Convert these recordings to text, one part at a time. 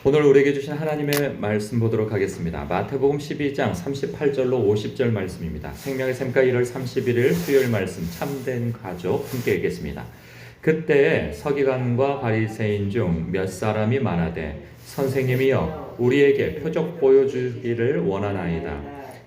오늘 우리에게 주신 하나님의 말씀 보도록 하겠습니다. 마태복음 12장 38절로 50절 말씀입니다. 생명의 샘가 1월 31일 수요일 말씀 참된 가족 함께 읽겠습니다. 그때 서기관과 바리새인 중 몇 사람이 말하되 선생님이여 우리에게 표적 보여주기를 원하나이다.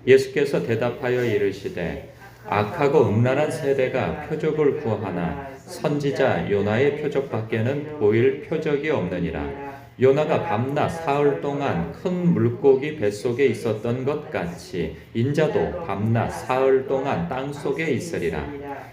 예수께서 대답하여 이르시되 악하고 음란한 세대가 표적을 구하나 선지자 요나의 표적밖에는 보일 표적이 없느니라. 요나가 밤낮 사흘 동안 큰 물고기 뱃속에 있었던 것 같이 인자도 밤낮 사흘 동안 땅속에 있으리라.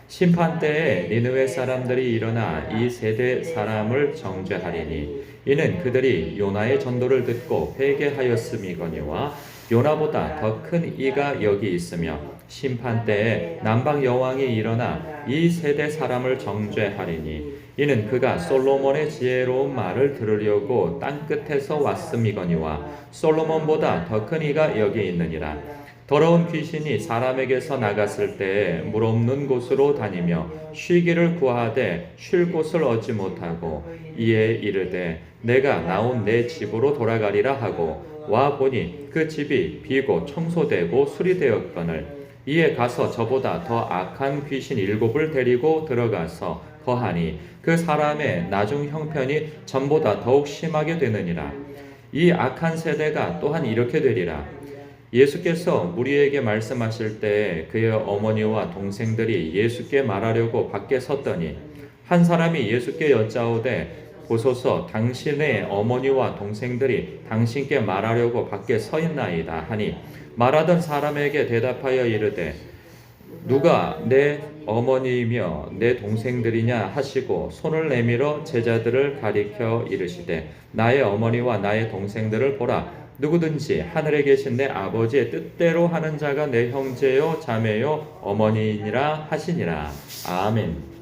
심판때에 니느웨 사람들이 일어나 이 세대 사람을 정죄하리니 이는 그들이 요나의 전도를 듣고 회개하였음이거니와 요나보다 더 큰 이가 여기 있으며 심판때에 남방 여왕이 일어나 이 세대 사람을 정죄하리니 이는 그가 솔로몬의 지혜로운 말을 들으려고 땅끝에서 왔음이거니와 솔로몬보다 더 큰 이가 여기 있느니라. 더러운 귀신이 사람에게서 나갔을 때에 물 없는 곳으로 다니며 쉬기를 구하되 쉴 곳을 얻지 못하고 이에 이르되 내가 나온 내 집으로 돌아가리라 하고 와 보니 그 집이 비고 청소되고 수리되었거늘 이에 가서 저보다 더 악한 귀신 7을 데리고 들어가서 거하니 그 사람의 나중 형편이 전보다 더욱 심하게 되느니라. 이 악한 세대가 또한 이렇게 되리라. 예수께서 무리에게 말씀하실 때 그의 어머니와 동생들이 예수께 말하려고 밖에 섰더니 한 사람이 예수께 여짜오되 보소서 당신의 어머니와 동생들이 당신께 말하려고 밖에 서 있나이다 하니 말하던 사람에게 대답하여 이르되 누가 내 어머니이며 내 동생들이냐 하시고 손을 내밀어 제자들을 가리켜 이르시되 나의 어머니와 나의 동생들을 보라. 누구든지 하늘에 계신 내 아버지의 뜻대로 하는 자가 내 형제요 자매요 어머니니라 하시니라. 아멘.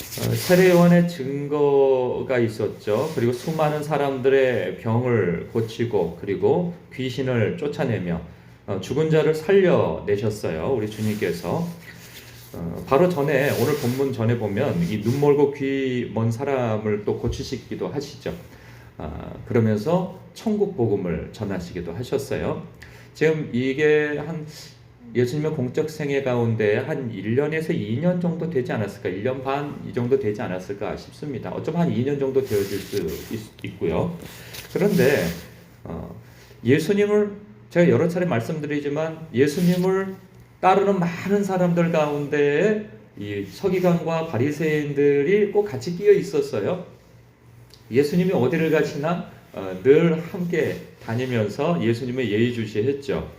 세례요한의 증거가 있었죠. 그리고 수많은 사람들의 병을 고치고 그리고 귀신을 쫓아내며 죽은 자를 살려내셨어요. 우리 주님께서. 바로 전에 오늘 본문 전에 보면 이 눈 멀고 귀 먼 사람을 또 고치시기도 하시죠. 그러면서 천국 복음을 전하시기도 하셨어요. 지금 이게 한 예수님의 공적 생애 가운데 한 1년에서 2년 정도 되지 않았을까, 1년 반 이 정도 되지 않았을까 싶습니다. 어쩌면 한 2년 정도 되어질 수 있고요. 그런데 예수님을 제가 여러 차례 말씀드리지만 예수님을 따르는 많은 사람들 가운데 이 서기관과 바리새인들이 꼭 같이 끼어 있었어요. 예수님이 어디를 가시나 늘 함께 다니면서 예수님의 예의주시했죠.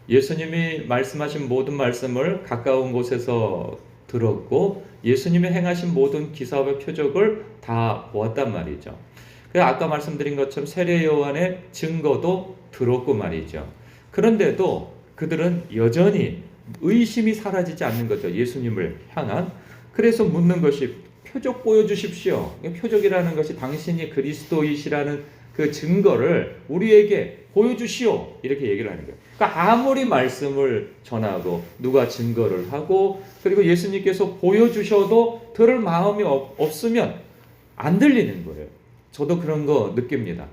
예수님이 말씀하신 모든 말씀을 가까운 곳에서 들었고 예수님이 행하신 모든 기사와 표적을 다 보았단 말이죠. 아까 말씀드린 것처럼 세례 요한의 증거도 들었고 말이죠. 그런데도 그들은 여전히 의심이 사라지지 않는 거죠. 예수님을 향한. 그래서 묻는 것이 표적 보여주십시오. 표적이라는 것이 당신이 그리스도이시라는 그 증거를 우리에게 보여주시오. 이렇게 얘기를 하는 거예요. 그러니까 아무리 말씀을 전하고 누가 증거를 하고 그리고 예수님께서 보여주셔도 들을 마음이 없으면 안 들리는 거예요. 저도 그런 거 느낍니다.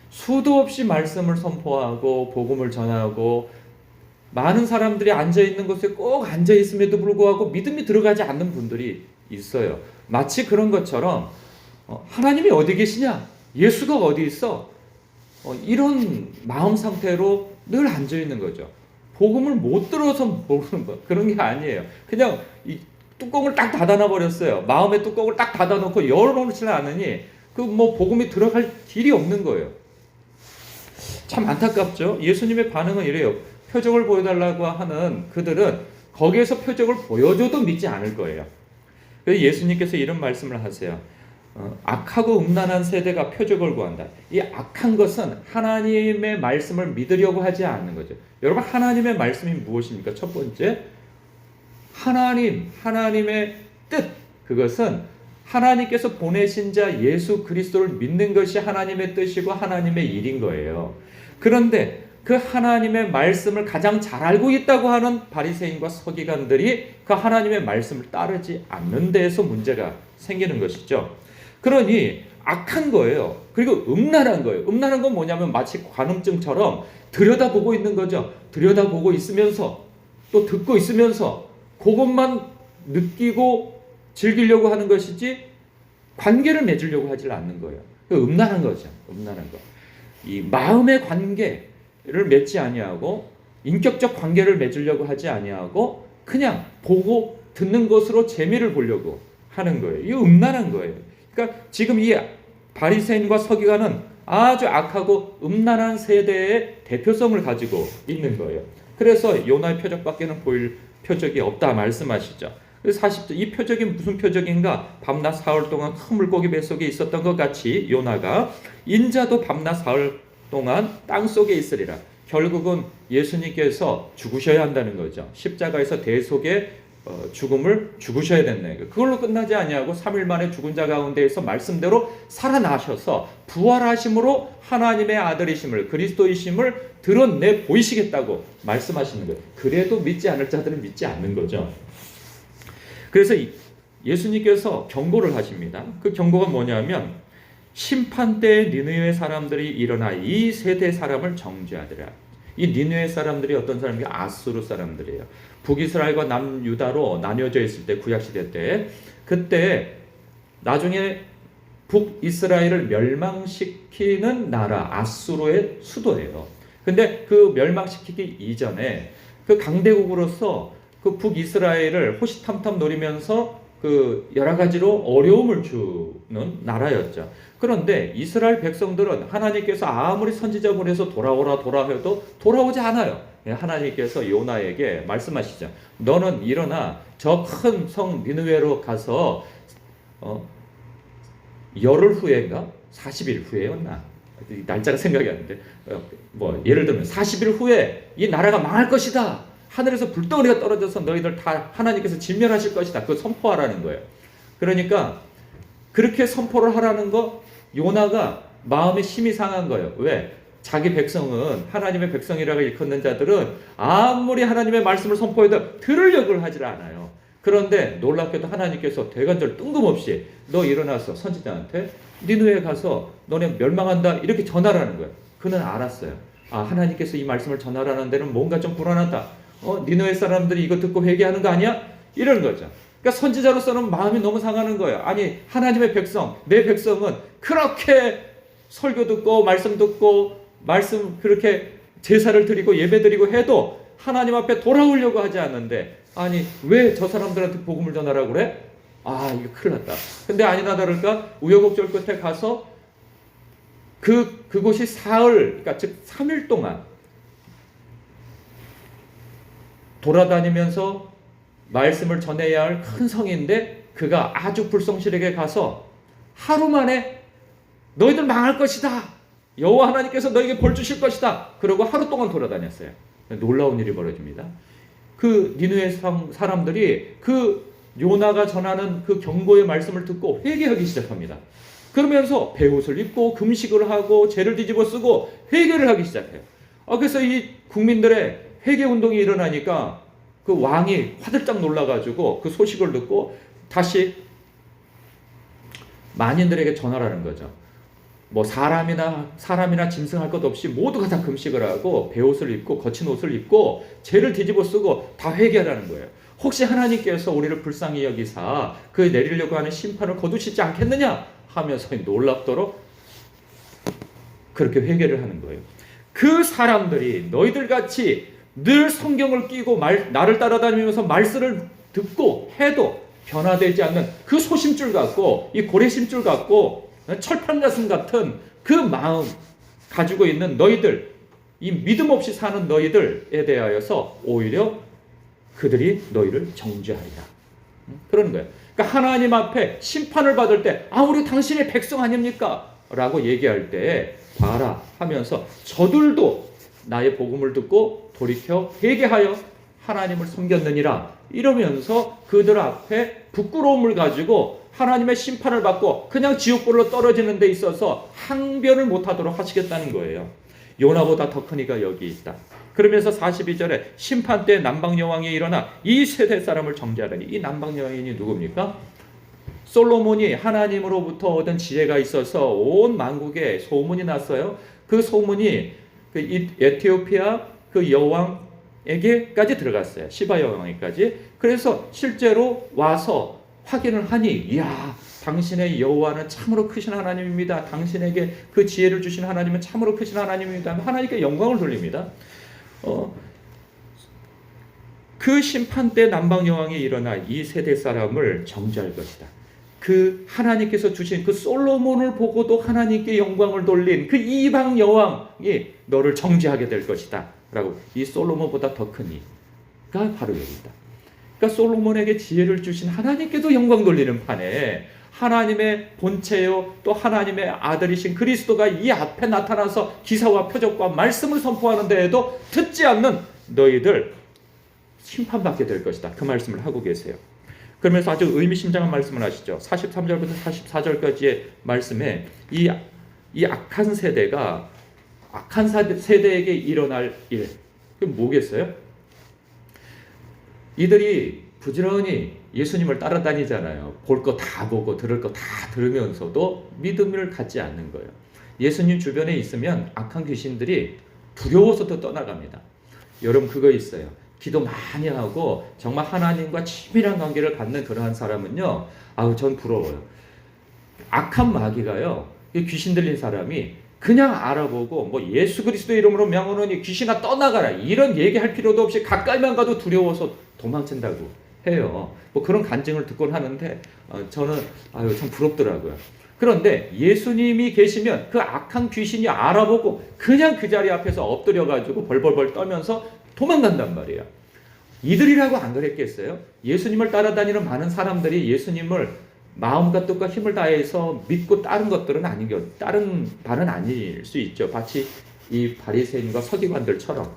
수도 없이 말씀을 선포하고 복음을 전하고 많은 사람들이 앉아있는 곳에 꼭 앉아있음에도 불구하고 믿음이 들어가지 않는 분들이 있어요. 마치 그런 것처럼 하나님이 어디 계시냐? 예수가 어디 있어? 이런 마음 상태로 늘 앉아있는 거죠. 복음을 못 들어서 모르는 거 그런 게 아니에요. 그냥 이 뚜껑을 딱 닫아놔 버렸어요. 마음의 뚜껑을 딱 닫아놓고 열어놓지는 않으니 그 복음이 들어갈 길이 없는 거예요. 참 안타깝죠. 예수님의 반응은 이래요. 표적을 보여달라고 하는 그들은 거기에서 표적을 보여줘도 믿지 않을 거예요. 그래서 예수님께서 이런 말씀을 하세요. 악하고 음란한 세대가 표적을 구한다. 이 악한 것은 하나님의 말씀을 믿으려고 하지 않는 거죠. 여러분 하나님의 말씀이 무엇입니까? 첫 번째 하나님의 뜻. 그것은 하나님께서 보내신 자 예수 그리스도를 믿는 것이 하나님의 뜻이고 하나님의 일인 거예요. 그런데 그 하나님의 말씀을 가장 잘 알고 있다고 하는 바리새인과 서기관들이 그 하나님의 말씀을 따르지 않는 데에서 문제가 생기는 것이죠. 그러니 악한 거예요. 그리고 음란한 거예요. 음란한 건 뭐냐면 마치 관음증처럼 들여다보고 있는 거죠. 들여다보고 있으면서 또 듣고 있으면서 그것만 느끼고 즐기려고 하는 것이지 관계를 맺으려고 하지 않는 거예요. 음란한 거죠. 음란한 거. 이 마음의 관계를 맺지 아니하고 인격적 관계를 맺으려고 하지 아니하고 그냥 보고 듣는 것으로 재미를 보려고 하는 거예요. 이거 음란한 거예요. 그러니까 지금 이 바리새인과 서기관은 아주 악하고 음란한 세대의 대표성을 가지고 있는 거예요. 그래서 요나의 표적밖에는 보일 표적이 없다 말씀하시죠. 그래서 40절 이 표적이 무슨 표적인가? 밤낮 사흘 동안 큰 물고기 뱃속에 있었던 것 같이 요나가 인자도 밤낮 사흘 동안 땅 속에 있으리라. 결국은 예수님께서 죽으셔야 한다는 거죠. 십자가에서 대속의 죽음을 죽으셔야 됐네. 그걸로 끝나지 아니하고 3일 만에 죽은 자 가운데에서 말씀대로 살아나셔서 부활하심으로 하나님의 아들이심을 그리스도이심을 드러내 보이시겠다고 말씀하시는 거예요. 그래도 믿지 않을 자들은 믿지 않는 거죠. 그래서 예수님께서 경고를 하십니다. 그 경고가 뭐냐면 심판 때 니느웨 사람들이 일어나 이 세대 사람을 정죄하리라. 이 니느웨 사람들이 어떤 사람이 아수르 사람들이에요. 북이스라엘과 남유다로 나뉘어져 있을 때 구약시대 때 그때 나중에 북이스라엘을 멸망시키는 나라 아수르의 수도예요. 근데 그 멸망시키기 이전에 그 강대국으로서 그 북이스라엘을 호시탐탐 노리면서 그 여러 가지로 어려움을 주는 나라였죠. 그런데 이스라엘 백성들은 하나님께서 아무리 선지자 보내서 돌아오라 해도 돌아오지 않아요. 하나님께서 요나에게 말씀하시죠. 너는 일어나 저 큰 성 니느웨로 가서 열흘 후에인가 40일 후에였나 날짜가 생각이 안 나는데 뭐 예를 들면 40일 후에 이 나라가 망할 것이다. 하늘에서 불덩어리가 떨어져서 너희들 다 하나님께서 진멸하실 것이다. 그거 선포하라는 거예요. 그러니까 그렇게 선포를 하라는 거 요나가 마음에 심이 상한 거예요. 왜? 자기 백성은 하나님의 백성이라고 일컫는 자들은 아무리 하나님의 말씀을 선포해도 들으려고 하질 않아요. 그런데 놀랍게도 하나님께서 대관절 뜬금없이 너 일어나서 선지자한테 니느웨에 가서 너네 멸망한다 이렇게 전하라는 거예요. 그는 알았어요. 아 하나님께서 이 말씀을 전하라는 데는 뭔가 좀 불안하다. 니느웨 사람들이 이거 듣고 회개하는 거 아니야? 이런 거죠. 그러니까 선지자로서는 마음이 너무 상하는 거예요. 아니 하나님의 백성, 내 백성은 그렇게 설교 듣고 말씀 듣고 말씀 그렇게 제사를 드리고 예배 드리고 해도 하나님 앞에 돌아오려고 하지 않는데 아니 왜 저 사람들한테 복음을 전하라고 그래? 아 이거 큰일 났다. 근데 아니나 다를까 우여곡절 끝에 가서 그곳이 사흘 그러니까 즉 3일 동안 돌아다니면서 말씀을 전해야 할 큰 성인데 그가 아주 불성실하게 가서 하루 만에 너희들 망할 것이다. 여호와 하나님께서 너에게 벌 주실 것이다. 그러고 하루 동안 돌아다녔어요. 놀라운 일이 벌어집니다. 그 니느웨 사람들이 그 요나가 전하는 그 경고의 말씀을 듣고 회개하기 시작합니다. 그러면서 베옷을 입고 금식을 하고 죄를 뒤집어 쓰고 회개를 하기 시작해요. 그래서 이 국민들의 회개 운동이 일어나니까 그 왕이 화들짝 놀라가지고 그 소식을 듣고 다시 만인들에게 전하라는 거죠. 뭐 사람이나 짐승할 것 없이 모두가 다 금식을 하고 베옷을 입고 거친 옷을 입고 죄를 뒤집어 쓰고 다 회개하라는 거예요. 혹시 하나님께서 우리를 불쌍히 여기사 그 내리려고 하는 심판을 거두시지 않겠느냐 하면서 놀랍도록 그렇게 회개를 하는 거예요. 그 사람들이 너희들 같이 늘 성경을 끼고 나를 따라다니면서 말씀을 듣고 해도 변화되지 않는 그 소심줄 같고 이 고래심줄 같고 철판 가슴 같은 그 마음 가지고 있는 너희들 이 믿음 없이 사는 너희들에 대하여서 오히려 그들이 너희를 정죄하리라. 그러는 거예요. 그러니까 하나님 앞에 심판을 받을 때 우리 당신의 백성 아닙니까? 라고 얘기할 때 봐라 하면서 저들도 나의 복음을 듣고 돌이켜 회개하여 하나님을 섬겼느니라 이러면서 그들 앞에 부끄러움을 가지고 하나님의 심판을 받고 그냥 지옥불로 떨어지는 데 있어서 항변을 못하도록 하시겠다는 거예요. 요나보다 더 큰 이가 여기 있다. 그러면서 42절에 심판 때 남방 여왕이 일어나 이 세대 사람을 정죄하라니 이 남방 여왕이 누굽니까? 솔로몬이 하나님으로부터 얻은 지혜가 있어서 온 만국에 소문이 났어요. 그 소문이 그 에티오피아 그 여왕에게까지 들어갔어요. 시바 여왕에게까지. 그래서 실제로 와서 확인을 하니, 이야, 당신의 여호와는 참으로 크신 하나님입니다. 당신에게 그 지혜를 주신 하나님은 참으로 크신 하나님입니다. 하나님께 영광을 돌립니다. 그 심판 때 남방 여왕이 일어나 이 세대 사람을 정죄할 것이다. 그 하나님께서 주신 그 솔로몬을 보고도 하나님께 영광을 돌린 그 이방 여왕이 너를 정죄하게 될 것이다 라고, 이 솔로몬보다 더 큰 이가 바로 여기다. 그러니까 솔로몬에게 지혜를 주신 하나님께도 영광 돌리는 판에 하나님의 본체요 또 하나님의 아들이신 그리스도가 이 앞에 나타나서 기사와 표적과 말씀을 선포하는 데에도 듣지 않는 너희들 심판받게 될 것이다, 그 말씀을 하고 계세요. 그러면서 아주 의미심장한 말씀을 하시죠. 43절부터 44절까지의 말씀에 이 악한 세대가 악한 세대에게 일어날 일, 그게 뭐겠어요? 이들이 부지런히 예수님을 따라다니잖아요. 볼 거 다 보고 들을 거 다 들으면서도 믿음을 갖지 않는 거예요. 예수님 주변에 있으면 악한 귀신들이 두려워서도 떠나갑니다. 여러분 그거 있어요. 기도 많이 하고 정말 하나님과 친밀한 관계를 갖는 그러한 사람은요, 아우 전 부러워요. 악한 마귀가요, 귀신 들린 사람이 그냥 알아보고 뭐 예수 그리스도 이름으로 명하노니 귀신아 떠나가라 이런 얘기할 필요도 없이 가까이만 가도 두려워서 도망친다고 해요. 뭐 그런 간증을 듣곤 하는데 저는 아유 참 부럽더라고요. 그런데 예수님이 계시면 그 악한 귀신이 알아보고 그냥 그 자리 앞에서 엎드려 가지고 벌벌벌 떨면서 도망간단 말이에요. 이들이라고 안 그랬겠어요? 예수님을 따라다니는 많은 사람들이 예수님을 마음과 뜻과 힘을 다해서 믿고 따른 것들은 다른 바는 아닐 수 있죠. 마치 이 바리새인과 서기관들처럼.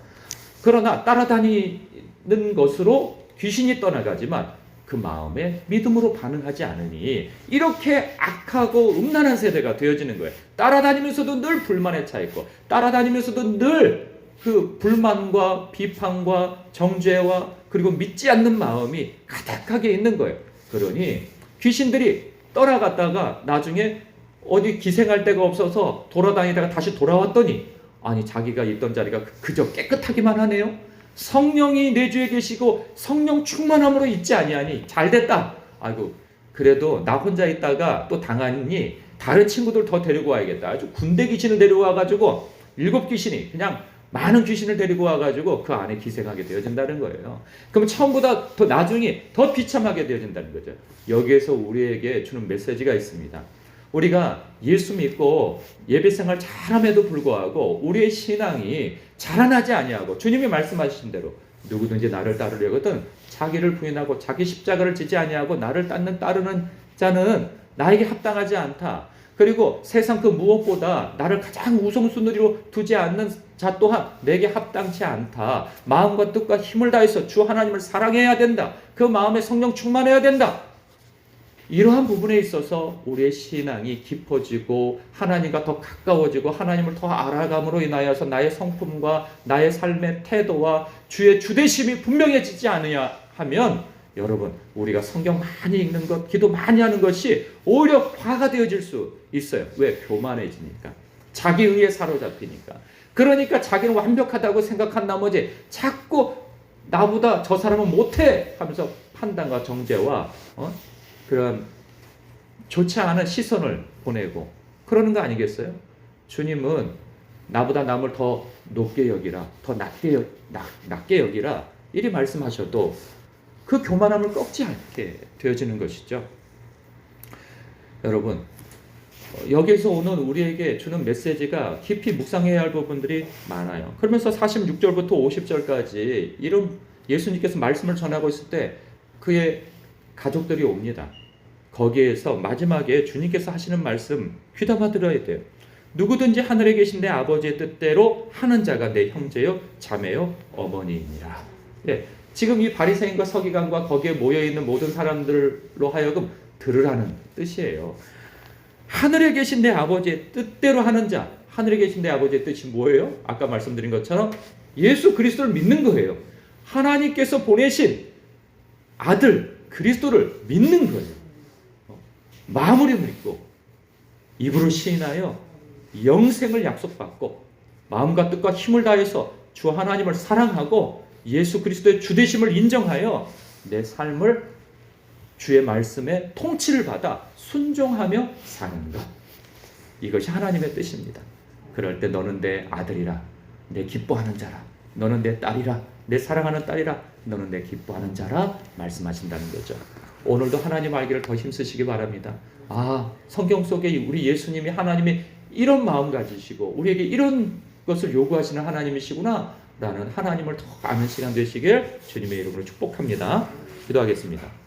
그러나 따라다니는 것으로 귀신이 떠나가지만 그 마음에 믿음으로 반응하지 않으니 이렇게 악하고 음란한 세대가 되어지는 거예요. 따라다니면서도 늘 불만에 차 있고, 따라다니면서도 늘 그 불만과 비판과 정죄와 그리고 믿지 않는 마음이 가득하게 있는 거예요. 그러니 귀신들이 떠나갔다가 나중에 어디 기생할 데가 없어서 돌아다니다가 다시 돌아왔더니 아니 자기가 있던 자리가 그저 깨끗하기만 하네요. 성령이 내 주에 계시고 성령 충만함으로 있지 아니하니 잘됐다. 아이고 그래도 나 혼자 있다가 또 당하니 다른 친구들 더 데리고 와야겠다. 아주 군대 귀신을 데리고 와가지고 7 귀신이 그냥 많은 귀신을 데리고 와가지고 그 안에 기생하게 되어진다는 거예요. 그럼 처음보다 더 나중에 더 비참하게 되어진다는 거죠. 여기에서 우리에게 주는 메시지가 있습니다. 우리가 예수 믿고 예배생활 잘함에도 불구하고 우리의 신앙이 자라나지 아니하고 주님이 말씀하신 대로 누구든지 나를 따르려거든 자기를 부인하고 자기 십자가를 지지 아니하고 나를 따르는 자는 나에게 합당하지 않다. 그리고 세상 그 무엇보다 나를 가장 우선순위로 두지 않는 자 또한 내게 합당치 않다. 마음과 뜻과 힘을 다해서 주 하나님을 사랑해야 된다. 그 마음에 성령 충만해야 된다. 이러한 부분에 있어서 우리의 신앙이 깊어지고 하나님과 더 가까워지고 하나님을 더 알아감으로 인하여서 나의 성품과 나의 삶의 태도와 주의 주대심이 분명해지지 않으냐 하면 여러분 우리가 성경 많이 읽는 것, 기도 많이 하는 것이 오히려 화가 되어질 수 있어요. 왜? 교만해지니까. 자기 의에 사로잡히니까. 그러니까 자기는 완벽하다고 생각한 나머지 자꾸 나보다 저 사람은 못해 하면서 판단과 정죄와 그런 좋지 않은 시선을 보내고 그러는 거 아니겠어요? 주님은 나보다 남을 더 높게 여기라, 더 낮게 여기라 이리 말씀하셔도 그 교만함을 꺾지 않게 되어지는 것이죠. 여러분 여기서 오는 우리에게 주는 메시지가 깊이 묵상해야 할 부분들이 많아요. 그러면서 46절부터 50절까지 이런 예수님께서 말씀을 전하고 있을 때 그의 가족들이 옵니다. 거기에서 마지막에 주님께서 하시는 말씀 귀담아 들어야 돼요. 누구든지 하늘에 계신 내 아버지의 뜻대로 하는 자가 내 형제요 자매요 어머니이니라. 네, 지금 이 바리새인과 서기관과 거기에 모여있는 모든 사람들로 하여금 들으라는 뜻이에요. 하늘에 계신 내 아버지의 뜻대로 하는 자, 하늘에 계신 내 아버지의 뜻이 뭐예요? 아까 말씀드린 것처럼 예수 그리스도를 믿는 거예요. 하나님께서 보내신 아들 그리스도를 믿는 거예요. 마무리 맺고 입으로 시인하여 영생을 약속받고 마음과 뜻과 힘을 다해서 주 하나님을 사랑하고 예수 그리스도의 주되심을 인정하여 내 삶을 주의 말씀에 통치를 받아 순종하며 사는 것. 이것이 하나님의 뜻입니다. 그럴 때 너는 내 아들이라, 내 기뻐하는 자라, 너는 내 딸이라, 내 사랑하는 딸이라, 너는 내 기뻐하는 자라 말씀하신다는 거죠. 오늘도 하나님 알기를 더 힘쓰시기 바랍니다. 성경 속에 우리 예수님이 하나님이 이런 마음 가지시고 우리에게 이런 것을 요구하시는 하나님이시구나 라는 하나님을 더 아는 시간 되시길 주님의 이름으로 축복합니다. 기도하겠습니다.